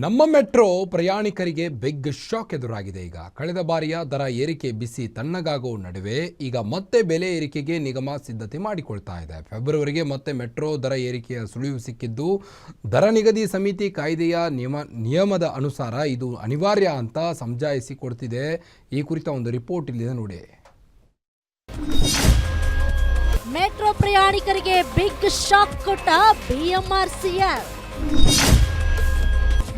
ನಮ್ಮ ಮೆಟ್ರೋ ಪ್ರಯಾಣಿಕರಿಗೆ big shock ಎದುರಾಗಿದೆ. ಈಗ ಕಳೆದ ಬಾರಿಯ ದರ ಏರಿಕೆ ಬಿಸಿ ತಣ್ಣಗಾಗೋ ನಡುವೆ ಈಗ ಮತ್ತೆ ಬೆಲೆ ಏರಿಕೆಗೆ ನಿಗಮ ಸಿದ್ಧತೆ ಮಾಡಿಕೊಳ್ತಾ ಇದೆ. ಫೆಬ್ರವರಿಗೆ ಮತ್ತೆ ಮೆಟ್ರೋ ದರ ಏರಿಕೆಯ ಸುಳಿವು ಸಿಕ್ಕಿದ್ದು, ದರ ನಿಗದಿ ಸಮಿತಿ ಕಾಯ್ದೆಯ ನಿಯಮದ ಅನುಸಾರ ಇದು ಅನಿವಾರ್ಯ ಅಂತ ಸಮಜಾಯಿಸಿ ಕೊಡ್ತಿದೆ. ಈ ಕುರಿತ ಒಂದು ರಿಪೋರ್ಟ್ ಇಲ್ಲಿದೆ ನೋಡಿ. ಮೆಟ್ರೋ ಪ್ರಯಾಣಿಕರಿಗೆ ಬಿಗ್ ಶಾಕ್ ಕೊಟ್ಟ ಬಿಎಂಆರ್ಸಿಎಲ್.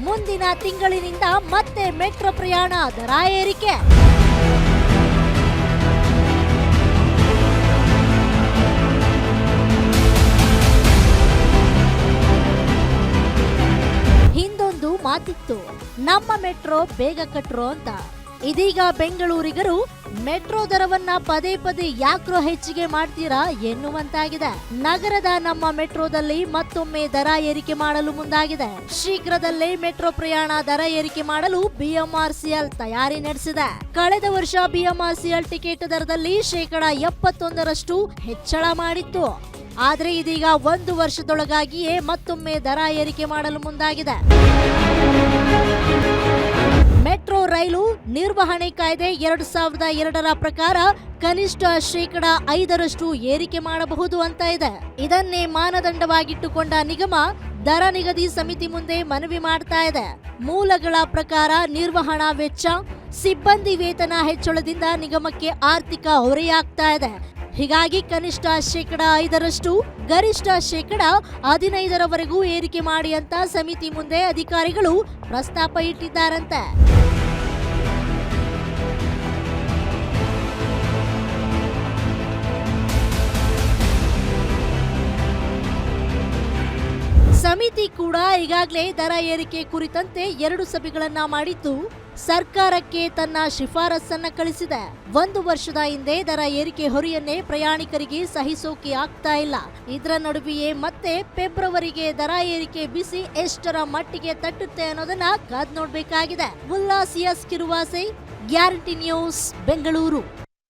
ಮುಂದಿನ ತಿಂಗಳಿನಿಂದ ಮತ್ತೆ ಮೆಟ್ರೋ ಪ್ರಯಾಣ ದರ ಏರಿಕೆ. ಹಿಂದೊಂದು ಮಾತಿತ್ತು, ನಮ್ಮ ಮೆಟ್ರೋ ಬೇಗ ಕಟ್ರೋ ಅಂತ. ಇದೀಗ ಬೆಂಗಳೂರಿಗರು ಮೆಟ್ರೋ ದರವನ್ನ ಪದೇ ಪದೇ ಯಾಕ್ರೋ ಹೆಚ್ಚಿಗೆ ಮಾಡ್ತೀರಾ ಎನ್ನುವಂತಾಗಿದೆ. ನಗರದ ನಮ್ಮ ಮೆಟ್ರೋದಲ್ಲಿ ಮತ್ತೊಮ್ಮೆ ದರ ಏರಿಕೆ ಮಾಡಲು ಮುಂದಾಗಿದೆ. ಶೀಘ್ರದಲ್ಲೇ ಮೆಟ್ರೋ ಪ್ರಯಾಣ ದರ ಏರಿಕೆ ಮಾಡಲು ಬಿಎಂಆರ್ಸಿಎಲ್ ತಯಾರಿ ನಡೆಸಿದೆ. ಕಳೆದ ವರ್ಷ ಬಿಎಂಆರ್ಸಿಎಲ್ ಟಿಕೆಟ್ ದರದಲ್ಲಿ 71% ಹೆಚ್ಚಳ ಮಾಡಿತ್ತು. ಆದ್ರೆ ಇದೀಗ 1 ವರ್ಷದೊಳಗಾಗಿಯೇ ಮತ್ತೊಮ್ಮೆ ದರ ಏರಿಕೆ ಮಾಡಲು ಮುಂದಾಗಿದೆ. ಮೆಟ್ರೋ ರೈಲು ನಿರ್ವಹಣೆ ಕಾಯ್ದೆ 2002 ಪ್ರಕಾರ ಕನಿಷ್ಠ 5% ಏರಿಕೆ ಮಾಡಬಹುದು ಅಂತ ಇದೆ. ಇದನ್ನೇ ಮಾನದಂಡವಾಗಿಟ್ಟುಕೊಂಡ ನಿಗಮ ದರ ನಿಗದಿ ಸಮಿತಿ ಮುಂದೆ ಮನವಿ ಮಾಡ್ತಾ ಇದೆ. ಮೂಲಗಳ ಪ್ರಕಾರ ನಿರ್ವಹಣಾ ವೆಚ್ಚ, ಸಿಬ್ಬಂದಿ ವೇತನ ಹೆಚ್ಚಳದಿಂದ ನಿಗಮಕ್ಕೆ ಆರ್ಥಿಕ ಹೊರೆಯಾಗ್ತಾ ಇದೆ. ಹೀಗಾಗಿ ಕನಿಷ್ಠ 5%, ಗರಿಷ್ಠ 15% ಏರಿಕೆ ಮಾಡಿ ಅಂತ ಸಮಿತಿ ಮುಂದೆ ಅಧಿಕಾರಿಗಳು ಪ್ರಸ್ತಾಪ ಇಟ್ಟಿದ್ದಾರಂತೆ. ಸಮಿತಿ ಕೂಡ ಈಗಾಗಲೇ ದರ ಏರಿಕೆ ಕುರಿತಂತೆ 2 ಸಭೆಗಳನ್ನ ಮಾಡಿದ್ದು, ಸರ್ಕಾರಕ್ಕೆ ತನ್ನ ಶಿಫಾರಸನ್ನ ಕಳಿಸಿದೆ. 1 ವರ್ಷದ ಹಿಂದೆ ದರ ಏರಿಕೆ ಹೊರೆಯನ್ನೇ ಪ್ರಯಾಣಿಕರಿಗೆ ಸಹಿಸೋಕೆ ಆಗ್ತಾ ಇಲ್ಲ. ಇದರ ನಡುವೆಯೇ ಮತ್ತೆ ಫೆಬ್ರವರಿಗೆ ದರ ಏರಿಕೆ ಬಿಸಿ ಎಷ್ಟರ ಮಟ್ಟಿಗೆ ತಟ್ಟುತ್ತೆ ಅನ್ನೋದನ್ನ ಕಾದ್ ನೋಡ್ಬೇಕಾಗಿದೆ. ಉಲ್ಲಾಸ್ ಎಸ್ ಕಿರುವಾಸೆ, ಗ್ಯಾರಂಟಿ ನ್ಯೂಸ್, ಬೆಂಗಳೂರು.